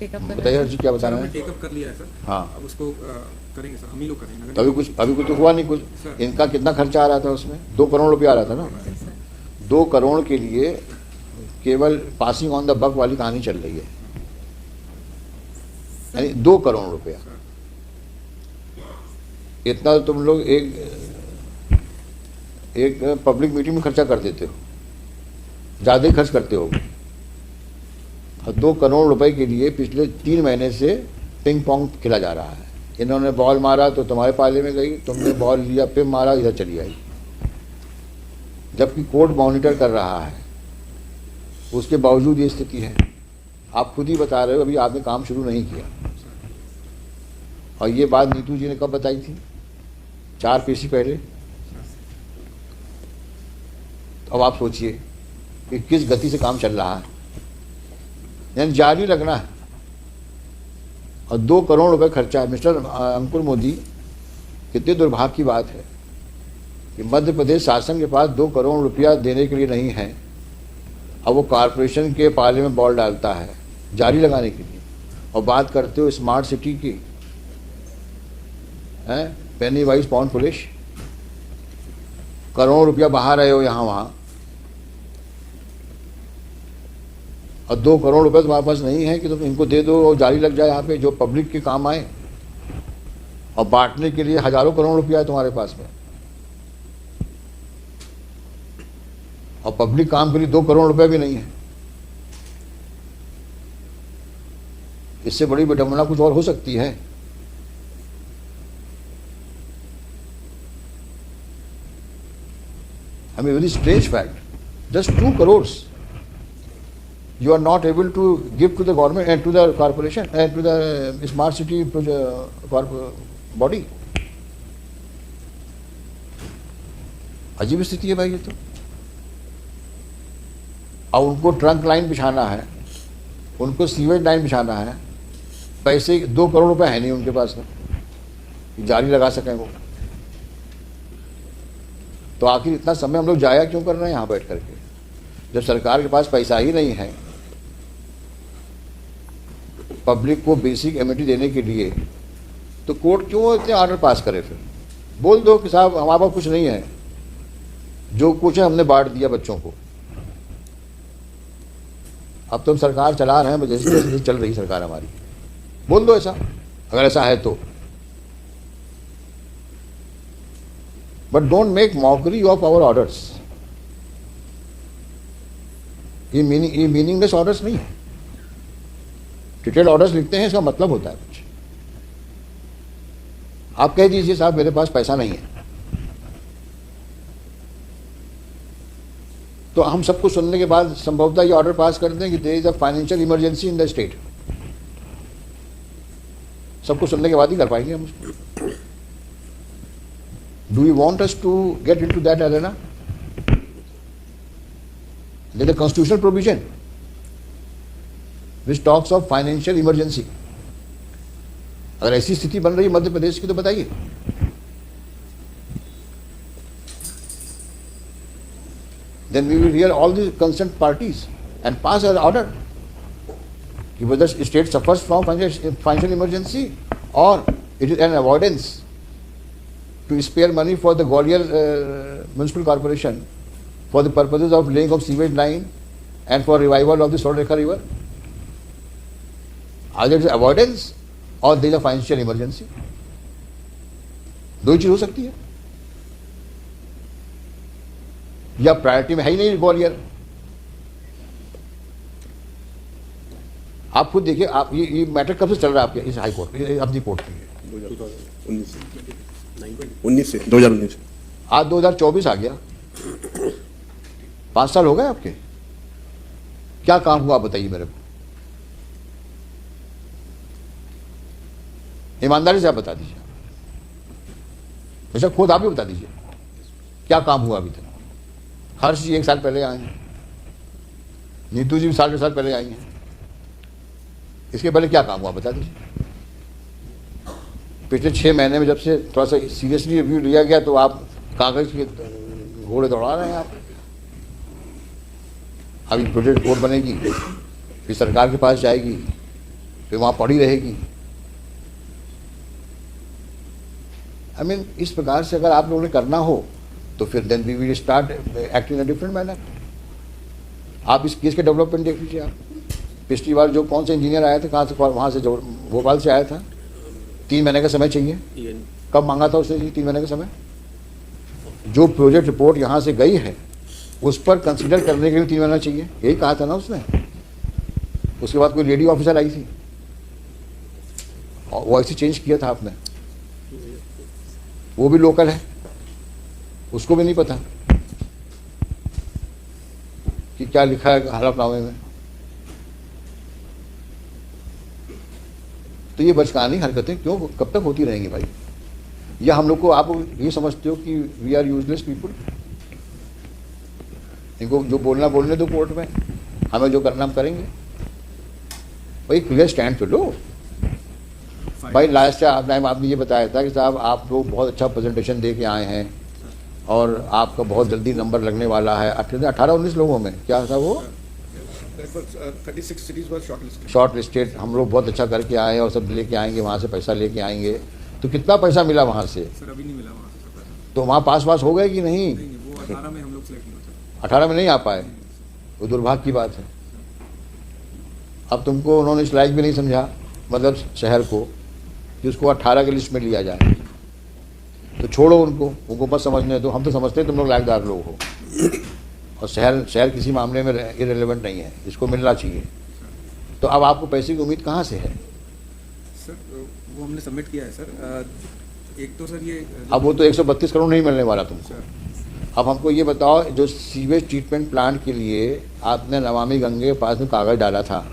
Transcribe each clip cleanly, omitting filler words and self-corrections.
बताइए हर जी क्या बताना है। टेकअप कर लिया है सर। हाँ, अब उसको करेंगे सर, हम ही लोग करेंगे। अभी कुछ तो हुआ नहीं कुछ। इनका कितना खर्चा आ रहा था उसमें? 2 करोड़ रुपया आ रहा था ना। 2 करोड़ के लिए केवल पासिंग ऑन द बक वाली कहानी चल रही है, यानी 2 करोड़ रुपया। इतना तुम लोग एक पब्लिक मीटिंग में खर्चा कर देते हो, ज़्यादा ही खर्च करते हो। और 2 करोड़ रुपए के लिए पिछले 3 महीने से पिंग पोंग खेला जा रहा है। इन्होंने बॉल मारा तो तुम्हारे पाले में गई, तुमने बॉल लिया फिर मारा, इधर चली आई। जबकि कोर्ट मॉनिटर कर रहा है, उसके बावजूद ये स्थिति है। आप खुद ही बता रहे हो अभी आपने काम शुरू नहीं किया। और ये बात नीतू जी ने कब बताई थी? 4 पीसी पहले। अब आप सोचिए कि किस गति से काम चल रहा है, यानी जारी रखना है। और 2 करोड़ रुपए खर्चा है। मिस्टर अंकुर मोदी, कितने दुर्भाग्य की बात है कि मध्य प्रदेश शासन के पास 2 करोड़ रुपया देने के लिए नहीं है। अब वो कॉरपोरेशन के पाले में बॉल डालता है जारी लगाने के लिए, और बात करते हो स्मार्ट सिटी की, हैं? पेनी वाइज पाउंड पुलिस, करोड़ रुपया बहा रहे हो यहाँ वहाँ, और 2 करोड़ रुपए तुम्हारे पास नहीं है कि तुम इनको दे दो और जारी लग जाए यहाँ पे, जो पब्लिक के काम आए। और बांटने के लिए हजारों करोड़ रुपया है तुम्हारे पास में, और पब्लिक काम के लिए 2 करोड़ रुपए भी नहीं है। इससे बड़ी विडंबना कुछ और हो सकती है? I mean, very strange fact. Just 2 crores you are not able to give to the government and to the corporation and to the smart city body. अजीब स्थिति है भाई ये तो। अब उनको ट्रंक लाइन बिछाना है, उनको सीवेज लाइन बिछाना है, पैसे 2 करोड़ रुपए है नहीं उनके पास में जारी लगा सकें वो। तो आखिर इतना समय हम लोग जाया क्यों कर रहे हैं यहाँ बैठ करके, जब सरकार के पास पैसा ही नहीं है पब्लिक को बेसिक एमिनिटी देने के लिए? तो कोर्ट क्यों इतने ऑर्डर पास करे? फिर बोल दो कि साहब हमारे पास कुछ नहीं है, जो कुछ है हमने बांट दिया बच्चों को। अब तुम सरकार चला रहे हैं जैसे जैसे चल रही सरकार हमारी, बोल दो ऐसा, अगर ऐसा है तो। But don't make mockery of our orders. ये मीनिंगलेस ऑर्डर्स नहीं है। डिटेल ऑर्डर्स लिखते हैं, इसका मतलब होता है कुछ। आप कह दीजिए साहब मेरे पास पैसा नहीं है, तो हम सबको सुनने के बाद संभवतः ये ऑर्डर पास कर दें कि there is a financial emergency in the state. सबको सुनने के बाद ही कर पाएंगे हम उसको। Do you want us to get into that arena? There is a constitutional provision which talks of financial emergency. अगर ऐसी स्थिति बन रही है मध्य प्रदेश की तो बताइए। Then we will hear all the concerned parties and pass an order कि whether state suffers from financial emergency or it is an avoidance to spare money for the Gwalior Municipal Corporation for the purposes of laying of sewage line and for revival of the Swarnarekha River. Either it is avoidance or there is a financial emergency. दो ही चीज हो सकती है, या priority में है ही नहीं ग्वालियर। आप खुद देखिए, आप ये मैटर कब से चल रहा है आपके इस हाई कोर्ट अपनी कोर्ट में? 2019 आज 2024 आ गया, 5 साल हो गए आपके। क्या काम हुआ बताइए मेरे को, ईमानदारी से आप बता दीजिए। अच्छा खुद आप भी बता दीजिए क्या काम हुआ अभी तक। हर्ष जी 1 साल पहले आए हैं, नीतू जी भी 1 साल पहले आई हैं, इसके पहले क्या काम हुआ बता दीजिए। पिछले 6 महीने में जब से थोड़ा सा सीरियसली रिव्यू लिया गया तो आप कागज के घोड़े दौड़ा रहे हैं आप। अभी प्रोजेक्ट रिपोर्ट बनेगी, फिर सरकार के पास जाएगी, फिर वहाँ पड़ी रहेगी। आई मीन इस प्रकार से अगर आप लोगों ने करना हो तो फिर then we will start acting in a different manner. आप इस केस के डेवलपमेंट देख लीजिए। आप पिछली बार जो कौन सा इंजीनियर आया था, कहाँ से, वहाँ से भोपाल से आया था, 3 महीने का समय चाहिए। कब मांगा था उसने 3 महीने का समय? जो प्रोजेक्ट रिपोर्ट यहाँ से गई है उस पर कंसिडर करने के लिए 3 महीना चाहिए, यही कहा था ना उसने। उसके बाद कोई लेडी ऑफिसर आई थी और वो ऐसे चेंज किया था आपने, वो भी लोकल है, उसको भी नहीं पता कि क्या लिखा है हलफनामे में। तो ये बचकानी हरकतें क्यों कब तक होती रहेंगी भाई? या हम लोग को आप ये समझते हो कि वी आर यूजलेस पीपुल? इनको जो बोलना बोलने दो कोर्ट में, हमें जो करना हम करेंगे। भाई क्लियर स्टैंड तो लो भाई। लास्ट टाइम आपने ये बताया था कि साहब आप लोग बहुत अच्छा प्रेजेंटेशन दे के आए हैं और आपका बहुत जल्दी नंबर लगने वाला है। 18-19 लोगों में क्या था वो 36 cities were shortlisted. Short listed, हम लोग बहुत अच्छा करके आए हैं और सब लेके आएंगे, वहाँ से पैसा लेके आएंगे। तो कितना पैसा मिला वहाँ से? सर अभी नहीं मिला वहाँ से सर पैसा। तो वहाँ पास हो गए कि नहीं? नहीं वो 18 में हम लोग सेलेक्ट नहीं हो सके। 18 में नहीं आ पाए, वो दुर्भाग्य की बात है। अब तुमको उन्होंने इस लायक भी नहीं समझा, मतलब शहर को, कि उसको 18 की लिस्ट में लिया जाए। तो छोड़ो उनको मत समझने दो। हम तो समझते हैं तुम लोग लायकदार लोग हो, और शहर किसी मामले में इरेलेवेंट नहीं है, इसको मिलना चाहिए। तो अब आपको पैसे की उम्मीद कहाँ से है? सर वो हमने सबमिट किया है सर। एक तो सर ये अब वो तो 132 करोड़ नहीं मिलने वाला तुमको। सर अब हमको ये बताओ, जो सीवेज ट्रीटमेंट प्लांट के लिए आपने नमामि गंगे के पास में कागज़ डाला था,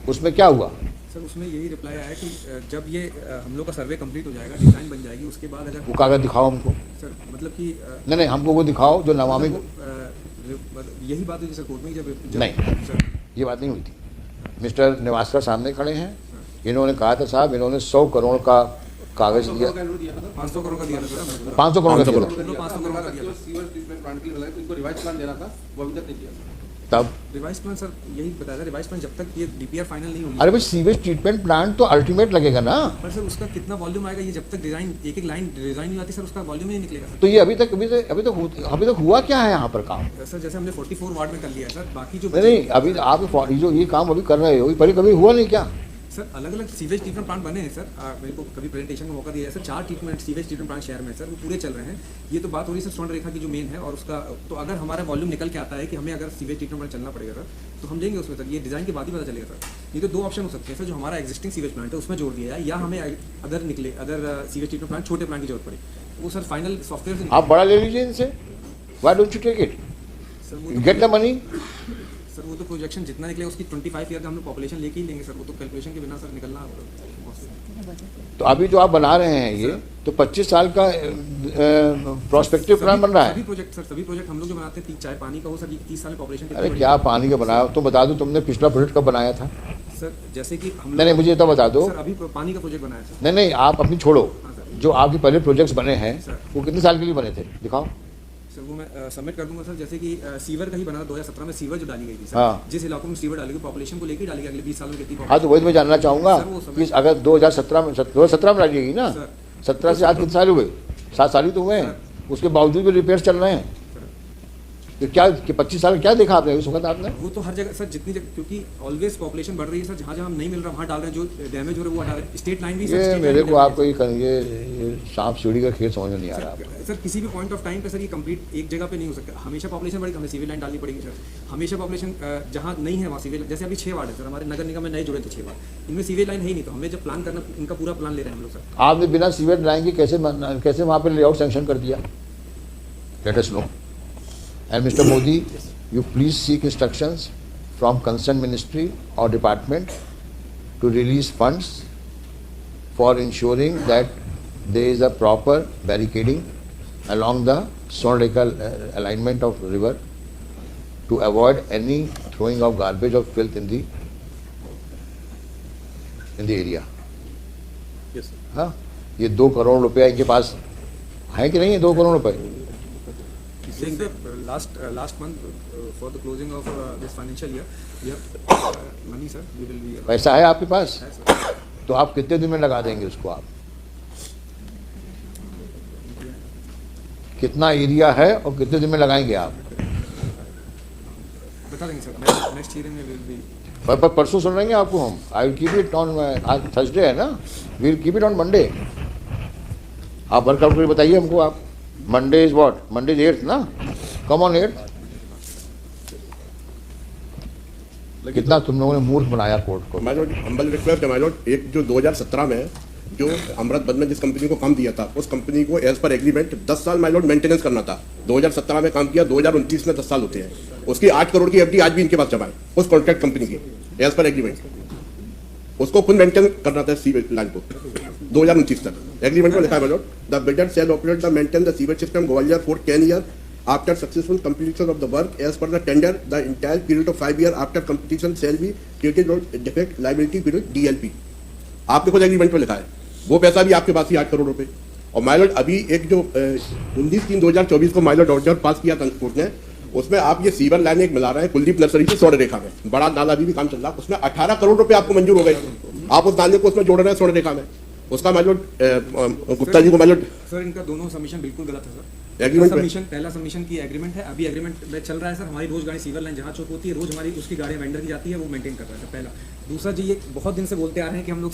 उसमें क्या हुआ? सर उसमें यही रिप्लाई आया कि जब ये हम लोग का सर्वे कंप्लीट हो जाएगा, डिज़ाइन बन जाएगी, उसके बाद अगर वो कागज़ दिखाओ हमको। सर मतलब कि नहीं हमको वो दिखाओ जो नमामि। यही बात हुई सर कोर्ट में जब नहीं सर ये बात नहीं हुई थी। मिस्टर निवासकर सामने खड़े हैं, इन्होंने कहा था साहब इन्होंने 100 करोड़ का कागज़ दिया, 500 करोड़ का दिया था सर। 500 करोड़ का दिया था। 500 करोड़ का दिया था। सीवर ट्रीटमेंट प्लांट के लिए इनको रिवाइज प्लान देना था, वो अभी तक नहीं दिया। तब रिवाइज प्लान सर यही बताया था, रिवाइज प्लान जब तक ये डीपीआर फाइनल नहीं होगी। अरे भाई सीवेज ट्रीटमेंट प्लांट तो अल्टीमेट लगेगा ना। पर सर उसका कितना वॉल्यूम आएगा, ये जब तक डिजाइन एक लाइन डिजाइन नहीं आती सर उसका वॉल्यूम ही नहीं निकलेगा सर। तो ये अभी तक हुआ क्या है यहाँ पर काम? सर जैसे हमने 44 वार्ड में कर लिया है सर, बाकी जो नहीं अभी आप जो ये काम अभी कर रहे हो, ये कभी हुआ नहीं क्या? सर अलग अलग सीवेज ट्रीटमेंट प्लांट बने हैं सर। मेरे को कभी प्रेजेंटेशन का मौका दिया है सर। 4 सीवेज ट्रीटमेंट प्लांट शहर में है सर, वो पूरे चल रहे हैं। ये तो बात हो रही है सर स्वर्ण रेखा की जो मेन है, और उसका तो अगर हमारा वॉल्यूम निकल के आता है कि हमें अगर सीवेज ट्रीटमेंट प्लांट चलना पड़ेगा सर, तो हम लेंगे उसमें सर। ये डिजाइन के बाद ही पता चलेगा सर। ये तो 2 ऑप्शन हो सकते हैं सर, जो हमारा एक्जिस्टिंग सीवेज प्लांट है उसमें जोड़ दिया जाए, या हमें अगर सीवेज ट्रीटमेंट प्लांट छोटे प्लांट की जरूरत पड़े, वो सर फाइनल सॉफ्टवेयर से आप बड़ा ले लीजिए इनसे। Why don't you take it, sir get the money. Sir वो तो प्रोजेक्शन जितना निकलेगा उसकी 25 ईयर का हम लोग पॉपुलेशन लेके ही लेंगे सर। वो तो कैलकुलेशन के बिना सर निकलना possible है। तो अभी जो आप बना रहे हैं ये तो 25 साल का प्रोस्पेक्टिव प्लान बन रहा है। सभी प्रोजेक्ट हम लोग जो बनाते हैं, चाहे पानी का हो सर, 30 साल में पॉपुलेशन अरे क्या पानी का बनाया? तुम बता दो तुमने पिछला प्रोजेक्ट कब बनाया था? सर जैसे कि हम नहीं मुझे तो बता दो। सर अभी पानी का प्रोजेक्ट बनाया सर। नहीं आप अपनी छोड़ो, हाँ सर। जो आपके पहले प्रोजेक्ट्स बने हैं सर। वो कितने साल के लिए बने थे, दिखाओ। सर वो मैं सबमिट कर दूंगा सर। जैसे कि सीवर का ही बना था 2017 में, सीवर जो डाली गई थी सर। हाँ। जिस इलाकों में सीवर डाली गई, पॉपुलेशन को लेकर डाली गई, अगले 20 सालों में कितनी हाँ तो वही तो मैं जानना चाहूँगा सर, वो सब- कि अगर 2017 में डालिएगी ना, सर। 17 से आज कितने साल हुए? 7 साल ही तो हुए हैं। उसके बावजूद भी रिपेयर चल रहे हैं। तो क्या कि 25 साल क्या देखा आपने उस वक्त आपने? वो तो हर जगह सर, जितनी जगह, क्योंकि ऑलवेज पॉपुलेशन बढ़ रही है सर। जहाँ जहाँ नहीं मिल रहा वहाँ डाल रहे हैं, जो डैमेज हो रहा है वो हटा रहे हैं। स्टेट लाइन भी सर, ये स्टेट मेरे लाइन को भी आपको ये सांप सीढ़ी का खेल समझ में नहीं आ रहा आपको। सर किसी भी पॉइंट ऑफ टाइम पे सर ये कंप्लीट एक जगह पे नहीं हो सकता। हमेशा पॉपुलेशन बढ़ेगी, हमें सिविल लाइन डालनी पड़ेगी सर। हमेशा पॉपुलेशन जहाँ नहीं है वहाँ सिविल, जैसे अभी 6 वार्ड है सर हमारे नगर निगम में नए जुड़े थे 6 वार्ड, इनमें सिविल लाइन है ही नहीं। तो हमें जब प्लान करना, इनका पूरा प्लान ले रहे हैं हम लोग सर। आपने बिना सीवेज लाइन के कैसे वहाँ पे लेआउट सैंक्शन कर दिया? Let us know. And mister Modi, you please seek instructions from concerned ministry or department to release funds for ensuring that there is a proper barricading along the Sonreka alignment of river to avoid any throwing of garbage or filth in the area. Yes sir. हाँ, ये 2 करोड़ रुपया इनके पास है कि नहीं है? 2 करोड़ रुपए saying that last month for the closing of this financial year, we have money, sir. We will be. पैसा है आपके पास? Yes, sir. तो आप कितने दिन में लगा देंगे उसको? आप कितना एरिया है और कितने दिन में लगाएंगे आप? बता देंगे सर. नेक्स्ट ईयर में विल बी. पर परसों सुन रहे हैं आपको हम. I will keep it on. आज थर्सडे है ना, we will keep it on Monday. आप वर्कआउट करके बताइए हमको. आप Monday is what? Monday is 8th ना? Come on 8th. कितना तुम लोगों ने मूर्ख बनाया कोर्ट को. माय लॉर्ड, हम्बल रिक्वेस्ट है माय लॉर्ड, एक जो 2017 में जो अमृत बंद में जिस कंपनी को काम दिया था, उस कंपनी को एज पर एग्रीमेंट 10 साल माय लॉर्ड मेंटेनेंस करना था. 2017 में काम किया, 2029 में 10 साल होते हैं. उसकी 8 करोड़ की एफडी आज भी इनके पास जमा है उस कॉन्ट्रैक्ट कंपनी की एज पर एग्रीमेंट. उसको खुद मेंटेन करना था सीवेज लाइन को 2029 तक. एग्रीमेंट में लिखा है my lord, the builder shall operate the maintain the sewage system Gwalior for 10 year after successful completion of the work as per the tender. The entire period of 5 years after completion shall be treated on defect liability period DLP. आपके खुद agreement में लिखा है. वो पैसा भी आपके पास ही 8 करोड़ रुपए. और माइलॉट अभी एक जो 19/3/2024 को माइलॉट ऑर्डर पास किया था कोर्ट ने, उसमें आप ये सीवर लाइन एक मिला रहे हैं कुलदीप नर्सरी से स्वर्ण रेखा में. बड़ा नाला भी काम चल रहा है, उसमें 18 करोड़ रुपए आपको मंजूर हो गए. आप उस नाले को उसमें जोड़ रहे हैं स्वर्ण रेखा में. उसका माइलॉट गुप्ता जी को माइलॉट सर इनका दोनों सबमिशन बिल्कुल गलत है सर. एग्रीमेंट में सबमिशन पहला सबमिशन की एग्रीमेंट है, अभी एग्रीमेंट में चल रहा है सर. हमारी रोज गाड़ी सीवर लाइन जहाँ चौक होती है, रोज हमारी उसकी गाड़ी वेंडर की जाती है, वो मेंटेन कर रहा है सर. पहला. दूसरा जी, ये बहुत दिन से बोलते आ रहे हैं कि हम लोग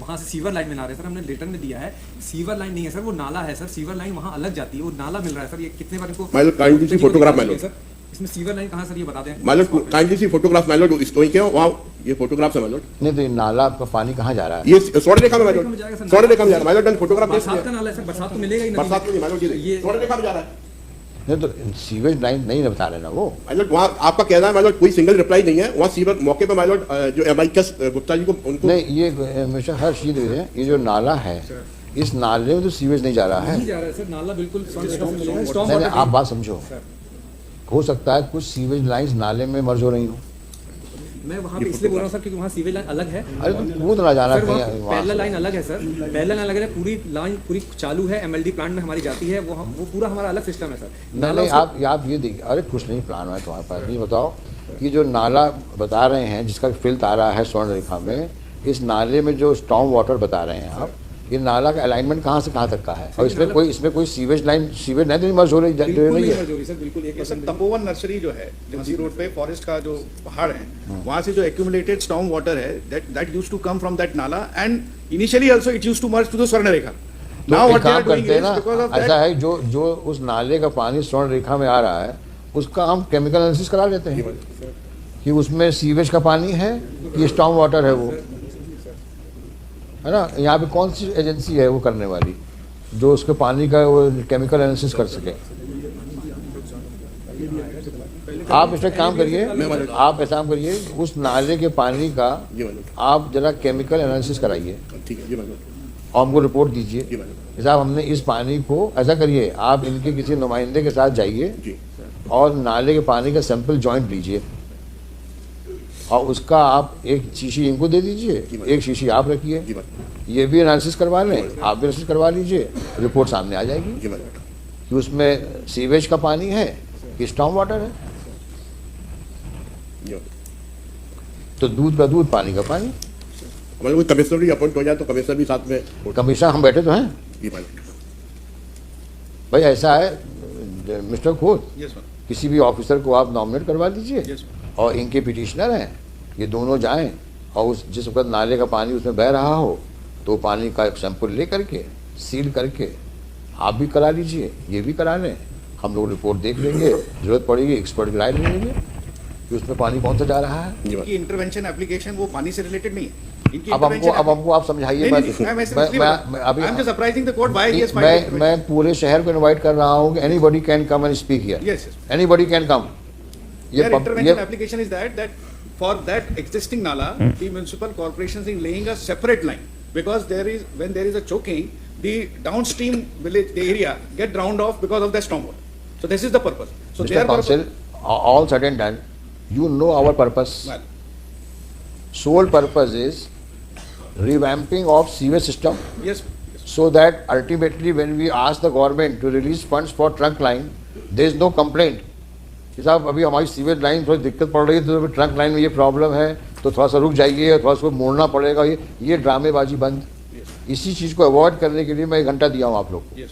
वहाँ से सीवर लाइन में ला रहे हैं सर. हमने रिटर्न में दिया है, सीवर लाइन नहीं है सर, वो नाला है सर. सीवर लाइन वहाँ अलग जाती है, वो नाला मिल रहा है सर. ये कितने बार इनको माइलॉट काइंडली सी फोटोग्राफ माइलॉट सर, इसमें सीवर लाइन कहाँ सर ये बता दें. माइलॉट काइंडली सी फोटोग्राफ माइलॉट इसको क्या वहाँ ये फोटोग्राफ है माइलॉट. नहीं तो ये नाला आपका पानी कहाँ जा रहा है? ये स्वर्ण रेखा में माइलॉट, स्वर्ण रेखा में जा रहा है माइलॉट. डन फोटोग्राफ बरसात का नाला है सर, बरसात तो मिलेगा ही नहीं. बरसात में नहीं माइलॉट, ये स्वर्ण रेखा में जा रहा है. नहीं तो सीवेज लाइन नहीं बता रहे ना वो. माइलॉट वहाँ आपका कहना है माइलॉट कोई सिंगल रिप्लाई नहीं है. वहाँ सीवर मौके पर माइलॉट जो एमआईएस गुप्ता जी को उनको नहीं, ये हमेशा हर चीज है. ये जो नाला है, इस नाले में तो सीवेज नहीं जा रहा है. नहीं जा रहा है सर, नाला बिल्कुल स्टॉर्म नहीं, नहीं, आप बात समझो. हो सकता है कुछ सीवेज लाइंस नाले में मर्ज हो रही हो. मैं वहाँ पे इसलिए बोल रहा हूँ सर क्योंकि वहाँ सीवेज लाइन अलग है. अरे तुम कूद ना जाना सर, वहाँ कहीं वहाँ पहला से. लाइन अलग है सर, पहला लाइन अलग है. पूरी लाइन पूरी चालू है, एमएलडी प्लांट में हमारी जाती है, वो पूरा हमारा अलग सिस्टम है सर. नहीं नहीं, आप ये देखिए. अरे कुछ नहीं प्लान है तुम्हारे पास. ये बताओ कि जो नाला बता रहे हैं जिसका फिल्थ आ रहा है स्वर्ण रेखा में, इस नाले में जो स्टॉर्म वाटर बता रहे हैं आप, ये नाला का अलाइनमेंट कहाँ से कहाँ तक का है? और इसमें कोई सीवेज लाइन सीवेज नहीं तो मर्ज हो रही है. सर बिल्कुल एक सर तपोवन नर्सरी जो है जमसी रोड पे फॉरेस्ट का जो पहाड़ है, वहाँ से जो एक्यूमुलेटेड स्टॉर्म वाटर है that used to come from that नाला and initially also it used to merge to the Swarnarekha. तो एक काम करते हैं ना, ऐसा है जो उस नाले का पानी स्वर्ण रेखा में आ रहा है, उसका हम केमिकल एनालिसिस करा लेते हैं कि उसमें सीवेज का पानी है कि स्टॉर्म वाटर है. वो है ना. यहाँ पे कौन सी एजेंसी है वो करने वाली जो उसके पानी का वो केमिकल एनालिसिस कर सके? आप इसमें काम करिए, आप ऐसा काम करिए, उस नाले के पानी का आप जरा केमिकल एनालिसिस कराइए. ठीक है जी माइलॉट. और हमको रिपोर्ट दीजिए. जी माइलॉट. साहब हमने इस पानी को ऐसा करिए, आप इनके किसी नुमाइंदे के साथ जाइए जी और नाले के पानी का सैंपल जॉइंट लीजिए और उसका आप एक शीशी इनको दे दीजिए, एक शीशी आप रखिए. जी माइलॉट. ये भी एनालिसिस करवा लें, आप भी एनालिसिस करवा लीजिए, रिपोर्ट सामने आ जाएगी जी माइलॉट. कि उसमें सीवेज का पानी है कि स्टॉर्म वाटर है. जी तो दूध का दूध, पानी का पानी. हमारे कोई कमिश्नर भी अपॉइंट हो जाए तो कमिश्नर भी साथ में. कमिश्नर हम बैठे तो हैं जी माइलॉट. भाई. ऐसा है मिस्टर खोत, यस सर. किसी भी ऑफिसर को आप नॉमिनेट करवा दीजिए यस और इनके पिटिशनर हैं, ये दोनों जाएं और उस जिस वक्त नाले का पानी उसमें बह रहा हो तो पानी का एक सैंपल ले करके सील करके आप भी करा लीजिए, ये भी करा लें. हम लोग रिपोर्ट देख लेंगे, जरूरत पड़ेगी एक्सपर्ट की राय ले लेंगे कि उसमें पानी कौन सा जा रहा है. जी माइलॉट. इनकी इंटरवेंशन एप्लीकेशन वो पानी से रिलेटेड नहीं है. अब हमको आप समझाइए. I'm just surprising the court why he has filed intervention. मैं पूरे शहर को इनवाइट कर रहा हूँ कि anybody can come and speak here. Yes, yes. Anybody can come. Their intervention application is that for that existing nala, the municipal corporations is laying a separate line because when there is a choking, the downstream village, the area get drowned off because of the stormwater. So this is the purpose. So Mr. Council, all said and done, you know our purpose. Well, Sole purpose is revamping of sewage system yes. so that ultimately when we ask the government to release funds for trunk line, there is no complaint कि साहब अभी हमारी sewage line थोड़ी दिक्कत पड़ रही है, तो ट्रंक लाइन में ये प्रॉब्लम है, तो थोड़ा सा रुक जाइए और थोड़ा सा मोड़ना पड़ेगा। ये ड्रामेबाजी बंद। इसी चीज़ को अवॉइड करने के लिए मैं 1 घंटा दिया हूँ आप लोग को। Yes.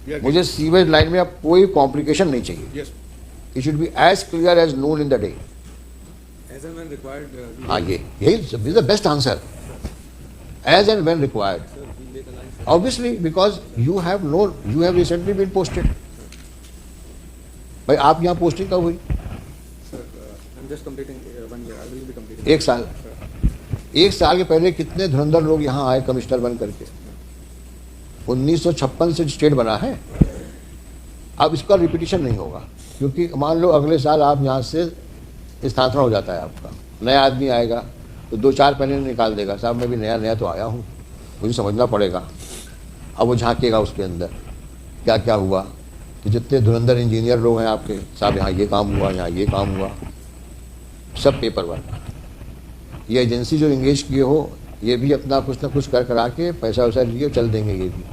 We are मुझे सीवेज लाइन में अब कोई कॉम्प्लिकेशन नहीं चाहिए। Yes. It should be as clear as noon in the day. As and when required, हाँ, यही is the best answer, as and when required. Obviously because you have recently been posted. भाई आप यहाँ posting कब हुई? sir, I'm just completing 1 year. I will be completing. 1 साल। 1 साल के पहले कितने धुरंधर लोग यहाँ आए कमिश्नर बन करके? 1956 से स्टेट बना है। अब इसका रिपीटिशन नहीं होगा, क्योंकि मान लो अगले साल आप यहाँ से स्थानांतरण हो जाता है आपका, नया आदमी आएगा तो 2-4 पैनल निकाल देगा, साहब मैं भी नया तो आया हूँ, मुझे समझना पड़ेगा। अब वो झांकेगा उसके अंदर क्या क्या हुआ। तो जितने धुरंधर इंजीनियर लोग हैं आपके, साहब यहाँ ये काम हुआ, यहाँ ये काम हुआ, सब पेपर वर्क। ये एजेंसी जो इंगेज किए हो, ये भी अपना कुछ ना कुछ कर करा के पैसा वैसा लिए चल देंगे ये भी,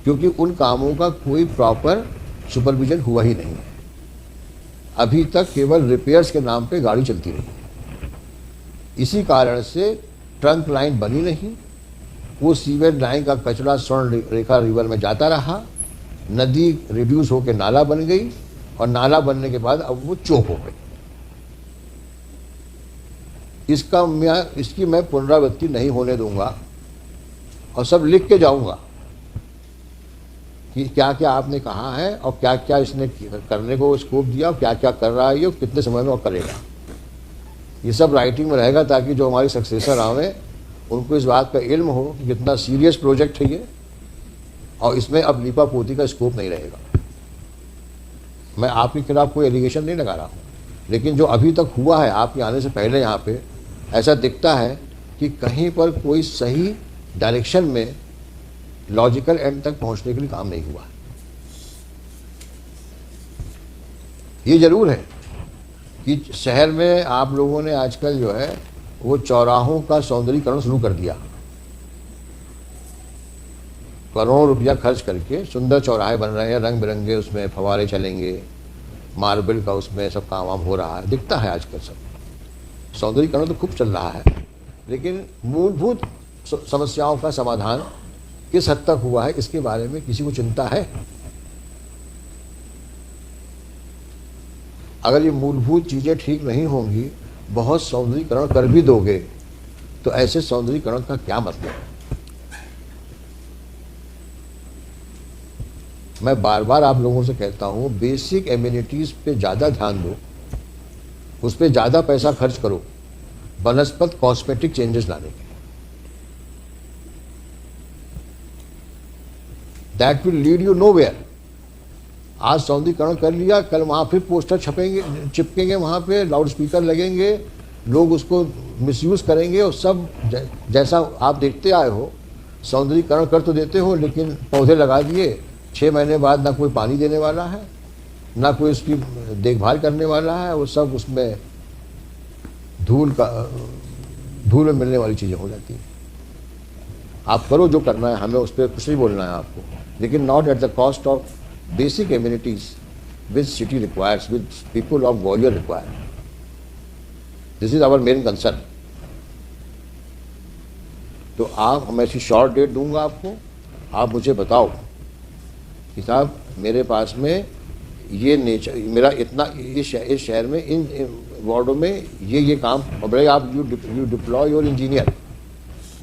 क्योंकि उन कामों का कोई प्रॉपर सुपरविजन हुआ ही नहीं है। अभी तक केवल रिपेयर्स के नाम पे गाड़ी चलती रही है। इसी कारण से ट्रंक लाइन बनी नहीं, वो सीवेज लाइन का कचरा स्वर्ण रेखा रिवर में जाता रहा, नदी रिड्यूस होकर नाला बन गई, और नाला बनने के बाद अब वो चौक हो गई। इसकी मैं पुनरावृत्ति नहीं होने दूंगा, और सब लिख के जाऊंगा कि क्या क्या आपने कहा है और क्या क्या इसने करने को स्कोप दिया, और क्या क्या कर रहा है ये, कितने समय में और करेगा। ये सब राइटिंग में रहेगा, ताकि जो हमारे सक्सेसर आवे उनको इस बात का इल्म हो कि कितना सीरियस प्रोजेक्ट है ये, और इसमें अब लीपा पोती का स्कोप नहीं रहेगा। मैं आपके खिलाफ कोई एलिगेशन नहीं लगा रहा हूँ, लेकिन जो अभी तक हुआ है आपके आने से पहले यहाँ पे, ऐसा दिखता है कि कहीं पर कोई सही डायरेक्शन में लॉजिकल एंड तक पहुंचने के लिए काम नहीं हुआ। ये जरूर है कि शहर में आप लोगों ने आजकल जो है वो चौराहों का सौंदर्यीकरण शुरू कर दिया। करोड़ों रुपया खर्च करके सुंदर चौराहे बन रहे हैं, रंग बिरंगे, उसमें फवारे चलेंगे, मार्बल का उसमें सब काम वाम हो रहा है, दिखता है आजकल सब। सौंदर्यीकरण तो खूब चल रहा है, लेकिन मूलभूत समस्याओं का समाधान किस हद तक हुआ है, इसके बारे में किसी को चिंता है? अगर ये मूलभूत चीज़ें ठीक नहीं होंगी, बहुत सौंदर्यीकरण कर भी दोगे तो ऐसे सौंदर्यीकरण का क्या मतलब? मैं बार बार आप लोगों से कहता हूँ, बेसिक एम्यूनिटीज़ पे ज़्यादा ध्यान दो, उस पर ज़्यादा पैसा खर्च करो बनस्पत कॉस्मेटिक चेंजेस लाने के। That will lead you nowhere. आज सौंदर्यीकरण कर लिया, कल वहाँ फिर पोस्टर छपेंगे, चिपकेंगे, वहाँ पे लाउड स्पीकर लगेंगे, लोग उसको मिसयूज़ करेंगे, और सब जैसा आप देखते आए हो, सौंदर्यीकरण कर तो देते हो, लेकिन पौधे लगा दिए, 6 महीने बाद ना कोई पानी देने वाला है, ना कोई उसकी देखभाल करने वाला है, वो सब उसमें धूल में मिलने वाली चीज़ें हो जाती हैं। आप करो जो करना है, हमें उस पर कुछ नहीं बोलना है आपको, लेकिन not at the cost of basic amenities which city requires, which people of Gwalior require. This is our main concern. तो आप, मैं ऐसी शॉर्ट डेट दूंगा आपको, आप मुझे बताओ कि साहब मेरे पास में ये नेचर, मेरा इतना इस शहर में इन वार्डों में ये काम, और बड़े आप यू डिप्लॉय योर इंजीनियर,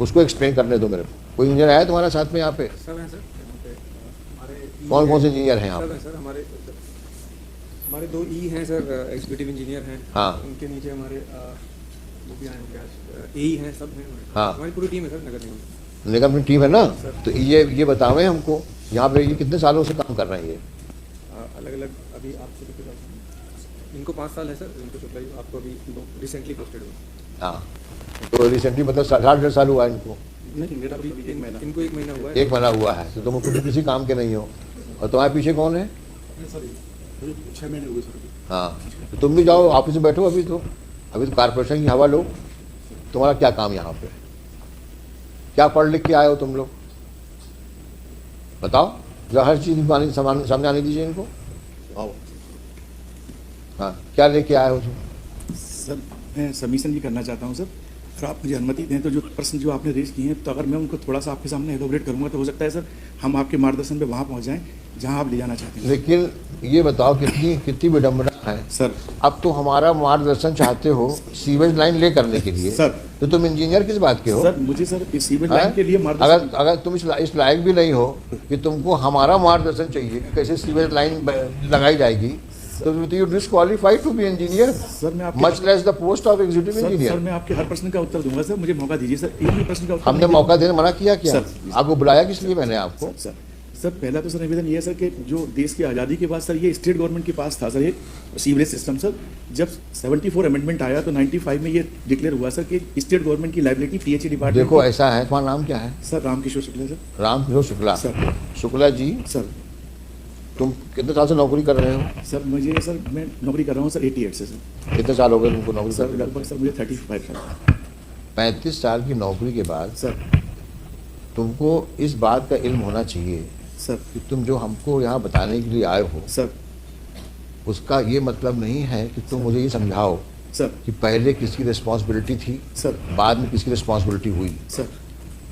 उसको एक्सप्लेन करने दो मेरे को। कोई इंजीनियर आया तुम्हारा साथ में यहाँ पे? सब हैं सर, यहाँ पे हमारे कौन कौन से इंजीनियर हैं यहाँ सब पे? हैं सर, हमारे 2 ई हैं सर, एग्जीक्यूटिव इंजीनियर हैं। हाँ। उनके नीचे हमारे वो भी आए होंगे आज, एई हैं, सब हैं। हाँ। हमारी पूरी टीम है सर नगर निगम। निगम की टीम है ना? तो ये बतावे हमको, यहाँ पे ये कितने सालों से काम कर रहे हैं? ये अलग अलग, अभी आपको इनको 5 साल है सर, इनको सप्लाई आपको अभी रिसेंटली पोस्टेड हुआ। हाँ, तो रिसेंटली मतलब 7-8 साल हुआ है इनको? नहीं, मेरा अभी 1 महीना, इनको 1 महीना हुआ है। 1 महीना हुआ है, तो तुम खुद किसी काम के नहीं हो। और तुम्हारे पीछे कौन है? 6 महीने हुए सर। हाँ, तो तुम भी जाओ ऑफिस में बैठो, अभी तो कारपोरेशन की हवा लो। तुम्हारा क्या काम यहाँ पे? क्या पढ़ लिख के आए हो तुम लोग? बताओ। जो हर चीज़ सामने आने दीजिए इनको। आओ। हाँ, क्या लेके आए हो तुम? सर मैं सबमिशन भी करना चाहता हूँ सर, अगर आप मुझे अनुमति दें तो जो प्रश्न जो आपने रेज किए हैं तो अगर मैं उनको थोड़ा सा आपके सामने एलोबरेट करूँगा तो हो सकता है सर हम आपके मार्गदर्शन पे वहाँ पहुँच जाएँ जहाँ आप ले जाना चाहते हैं। लेकिन ये बताओ कितनी विडम्बना है सर अब तो हमारा मार्गदर्शन चाहते हो सीवेज लाइन ले करने के लिए सर। तो तुम इंजीनियर किस बात के हो? सर मुझे सर इस सीवेज हैं? लाइन के लिए मार्गदर्शन अगर तुम इस लायक भी नहीं हो कि तुमको हमारा मार्गदर्शन चाहिए कि कैसे सीवेज लाइन लगाई जाएगी तो you disqualified to be engineer sir मैं आपके much less the post of executive sir engineer. मैं आपके हर प्रश्न का उत्तर दूंगा सर, मुझे मौका दीजिए सर, एक भी प्रश्न का उत्तर हमने नहीं मौका देने मना किया क्या? सर, आपको बुलाया किस लिए मैंने आपको? सर सर पहला तो सर निवेदन ये है सर कि जो देश की आज़ादी के बाद सर ये स्टेट गवर्नमेंट के पास था सर ये सीवरेज सिस्टम सर, जब 74 अमेंडमेंट आया तो 95 में ये डिक्लेयर हुआ सर कि स्टेट गवर्नमेंट की लाइबिलिटी पीएचई डिपार्टमेंट। देखो ऐसा है, तुम्हारा नाम क्या है? Sir Ramkishor Shukla sir. Ramkishor Shukla. Sir. Shukla ji sir तुम कितने साल से नौकरी कर रहे हो? सर मुझे सर मैं नौकरी कर रहा हूँ सर 88 से सर। कितने साल हो गए तुमको नौकरी सर करते? लगभग सर मुझे 35 साल। 35 साल की नौकरी के बाद सर तुमको इस बात का इल्म होना चाहिए सर कि तुम जो हमको यहाँ बताने के लिए आए हो सर उसका ये मतलब नहीं है कि तुम मुझे ये समझाओ सर कि पहले किसकी रिस्पॉन्सिबिलिटी थी सर बाद में किसकी रिस्पॉन्सिबिलिटी हुई। सर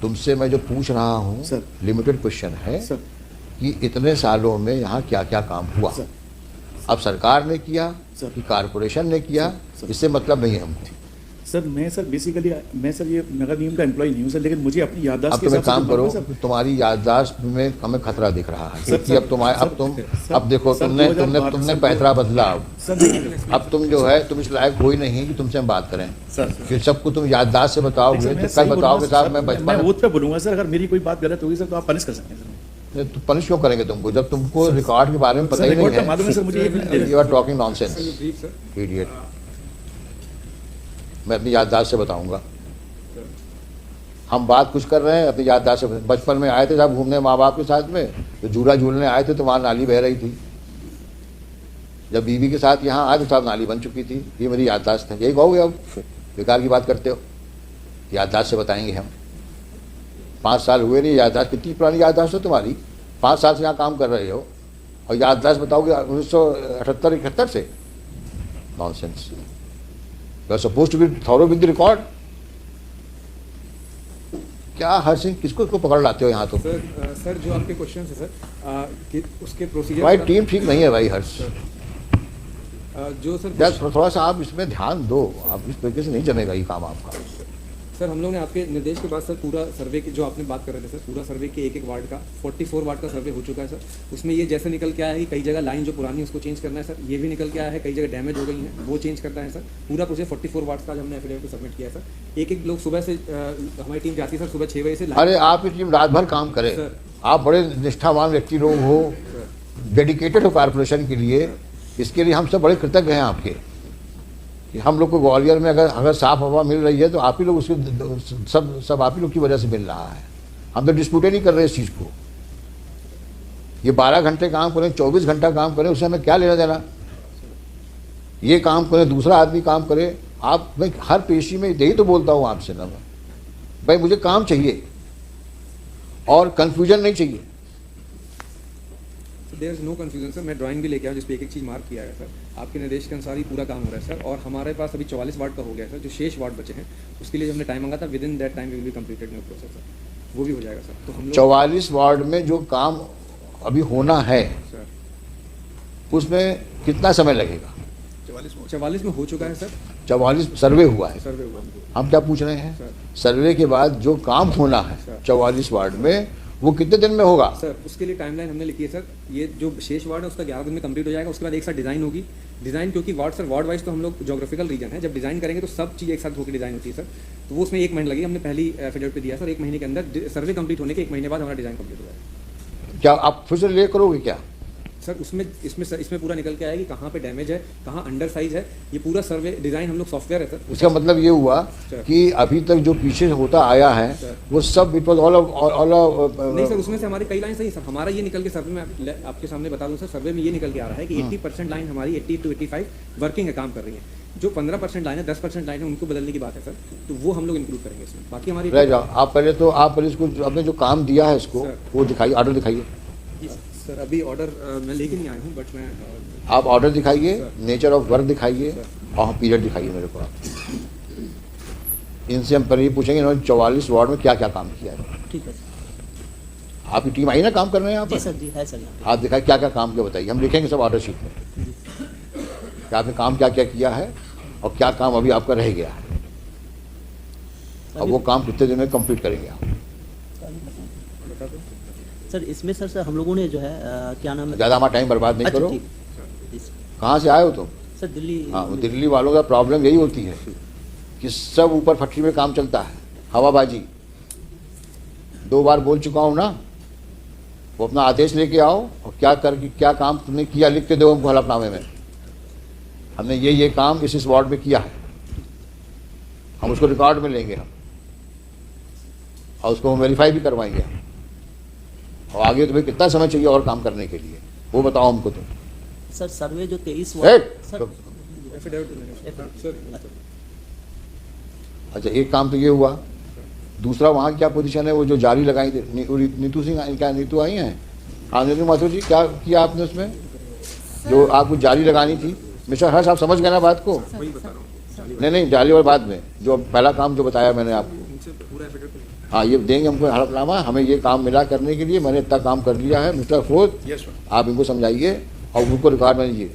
तुमसे मैं जो पूछ रहा हूँ सर। लिमिटेड क्वेश्चन है सर कि इतने सालों में यहाँ क्या क्या काम हुआ। सर। अब सरकार ने किया सर। कि कारपोरेशन ने किया, सर। इससे मतलब नहीं है हमको। सर मैं सर बेसिकली मैं सर ये नगर निगम का एम्प्लॉय नहीं हूँ सर, लेकिन मुझे अपनी याददाश्त अब के तुम एक हिसाब से काम जो करो, मालूम है, तुम्हारी याददाश्त में हमें खतरा दिख रहा है सर, क्योंकि अब देखो सर, तुमने 2012 तुमने सर, पैतरा बदला। अब सर अब तुम जो है तुम इस लायक कोई नहीं कि तुमसे हम बात करें सर कि सबको तुम याददाश्त से बताओगे सर, मैं तो सही कल बताओगे बोलूंगा, साहब मैं मैं बचपन बूथ पे बोलूंगा सर, अगर मेरी कोई बात गलत होगी सर तो आप पनिश कर सकते हैं सर। तो पनिश क्यों करेंगे तुमको जब तुमको रिकॉर्ड के बारे में पता सर ही नहीं रिकॉर्ड का मालूम है सर मुझे है। You are talking nonsense brief sir. Idiot. मैं अपनी याददाश्त से बताऊंगा। हम बात कुछ कर रहे हैं अपनी याददाश्त से। बचपन में आए थे साहब घूमने माँ बाप के साथ में तो झूला झूलने आए थे तो वहाँ नाली बह रही थी। जब बीवी के साथ यहाँ आए तो साहब नाली बन चुकी थी। ये मेरी याददाश्त है। यही कहोगे अब बेकार की बात करते हो? याददाश्त से बताएंगे हम। 5 साल हुए नहीं याददाश्त, कितनी पुरानी याददाश्त है तुम्हारी? 5 साल से यहाँ काम कर रहे हो और याददाश्त बताओगे 1978-71 से? Nonsense. You are supposed to be thorough with the record. क्या हर सिंह किसको पकड़ लाते हो यहाँ तो? सर जो आपके क्वेश्चन है सर कि उसके प्रोसीजर भाई टीम ठीक नहीं है भाई हर्ष। जो सर यार थोड़ा सा आप इसमें ध्यान दो। आप इस तरीके से नहीं चलेगा ये काम आपका। सर हम लोग ने आपके निर्देश के बाद सर पूरा सर्वे की जो आपने बात कर रहे थे सर पूरा सर्वे के एक वार्ड का 44 वार्ड का सर्वे हो चुका है सर। उसमें ये जैसे निकल के आया है कि कई जगह लाइन जो पुरानी है उसको चेंज करना है सर। ये भी निकल के आया है कई जगह डैमेज हो गई है वो चेंज करना है सर। पूरा प्रोसेस 44 वार्ड का आज हमने एफिडेविट सबमिट किया है सर। एक लोग सुबह से हमारी टीम जाती है सर सुबह 6 बजे से। अरे आप इस टीम रात भर काम करे। सर। आप बड़े निष्ठावान व्यक्ति लोग हो, डेडिकेटेड हो कारपोरेशन के लिए। इसके लिए हम सब बड़े कृतज्ञ हैं आपके कि हम लोग को ग्वालियर में अगर साफ हवा मिल रही है तो आप ही लोग उसके सब आप ही लोग की वजह से मिल रहा है। हम तो डिस्प्यूट नहीं कर रहे इस चीज़ को। ये 12 घंटे काम करें 24 घंटा काम करें उससे हमें क्या लेना देना? ये काम करें दूसरा आदमी काम करे। आप मैं हर पेशी में यही तो बोलता हूँ आपसे ना भाई मुझे काम चाहिए और कन्फ्यूजन नहीं चाहिए। There is no confusion sir. मैं ड्राइंग भी लेके आया जिस पे एक चीज़ मार्क किया है सर। आपके निर्देश के अनुसार ही पूरा काम हो रहा है सर। और हमारे पास अभी 44 वार्ड का हो गया सर। जो शेष वार्ड बचे हैं उसके लिए हमने टाइम मांगा था। Within that time we will be completed new process sir. वो भी हो जाएगा सर। तो हम लोग 44 वार्ड में जो काम अभी होना है सर उसमें कितना समय लगेगा? 44 में हो चुका है सर। 44 सर्वे हुआ है। सर्वे हुआ हम क्या पूछ रहे हैं? सर। सर्वे के बाद जो काम होना है सर। 44 वार्ड में वो कितने दिन में होगा? सर उसके लिए टाइमलाइन हमने लिखी है सर। ये जो शेष वार्ड है उसका 11 दिन में कंप्लीट हो जाएगा। उसके बाद एक साथ डिज़ाइन होगी। डिज़ाइन क्योंकि वार्ड सर वार्ड वाइज तो हम लोग जोग्राफिकल रीजन है। जब डिज़ाइन करेंगे तो सब चीज़ एक साथ होकर डिज़ाइन होती है सर। तो वो उसमें 1 महीना लगेगा। हमने पहली एफिडेविट पे दिया सर 1 महीने के अंदर सर्वे कंप्लीट होने के 1 महीने बाद हमारा डिज़ाइन कंप्लीट हो जाएगा। क्या आप फिर से ले करोगे क्या? सर इसमें पूरा निकल के आया कि कहाँ पे डैमेज है कहाँ अंडर साइज है। ये पूरा सर्वे डिज़ाइन हम लोग सॉफ्टवेयर है सर। इसका मतलब ये हुआ सर। कि अभी तक जो पीछे होता आया है सर। वो सब इट वाज ऑल नहीं सर उसमें से हमारी कई लाइन सही सर। हमारा ये निकल के सर्वे में आपके सामने बता दूं सर। सर्वे में ये निकल के आ रहा है कि 80% लाइन हमारी 80 to 85 वर्किंग है काम कर रही है। जो 15% लाइन है 10% लाइन है उनको बदलने की बात है सर। तो वो हम लोग इंक्लूड करेंगे इसमें। बाकी हमारी रह जाओ। आप पहले इसको आपने जो काम दिया है इसको सर। वो दिखाइए, ऑर्डर दिखाइए। सर अभी ऑर्डर मैं लेके नहीं आया हूँ, बट मैं आप ऑर्डर दिखाइए, नेचर ऑफ वर्क दिखाइए और पीरियड दिखाइए मेरे को आप। इनसे हम पर ये पूछेंगे इन्होंने 44 वार्ड में क्या क्या काम किया है। ठीक है आपकी टीम आई ना काम करने यहाँ जी पर? सर, जी है सर यहाँ पे। आप दिखाइए क्या क्या काम किया बताइए, हम लिखेंगे सब ऑर्डर शीट में कि आपने काम क्या क्या किया है और क्या काम अभी आपका रह गया है, और वो काम कितने दिन में कंप्लीट करेंगे आप। सर इसमें सर हम लोगों ने जो है क्या नाम है, ज़्यादा हमारा टाइम बर्बाद नहीं अच्छा करो। ठीक जी सर। कहाँ से आए हो तुम? सर दिल्ली हाँ, वो दिल्ली वालों का प्रॉब्लम यही होती है कि सब ऊपर फैक्ट्री में काम चलता है, हवाबाजी। 2 बार बोल चुका हूँ ना, वो अपना आदेश लेके आओ और क्या काम तुमने किया लिख के दो हमको हलफनामे में। हमने ये काम इस वार्ड में किया है, हम उसको रिकॉर्ड में लेंगे हम, और उसको हम वेरीफाई भी करवाएंगे हम। और आगे तुम्हें कितना समय चाहिए और काम करने के लिए वो बताओ हमको तुम। सर सर्वे जो 23 ए, सर अच्छा, एक काम तो ये हुआ। दूसरा वहाँ की क्या पोजीशन है, वो जो जारी लगाई थी नीतू सिंह, क्या नीतू आई हैं? हाँ नीतू माथुर जी, क्या किया आपने उसमें जो आपको जारी लगानी थी? मिस्टर हर्ष आप समझ गए ना बात को? वही बता रहा हूँ, नहीं जाली और बाद में जो पहला काम जो बताया मैंने आपको, उनसे पूरा एफिडेविट। हाँ ये देंगे हमको हलफनामा, हमें ये काम मिला करने के लिए मैंने इतना काम कर दिया है। Mister fourth Yes, sir. आप इनको समझाइए और उनको रिकॉर्ड में लीजिए।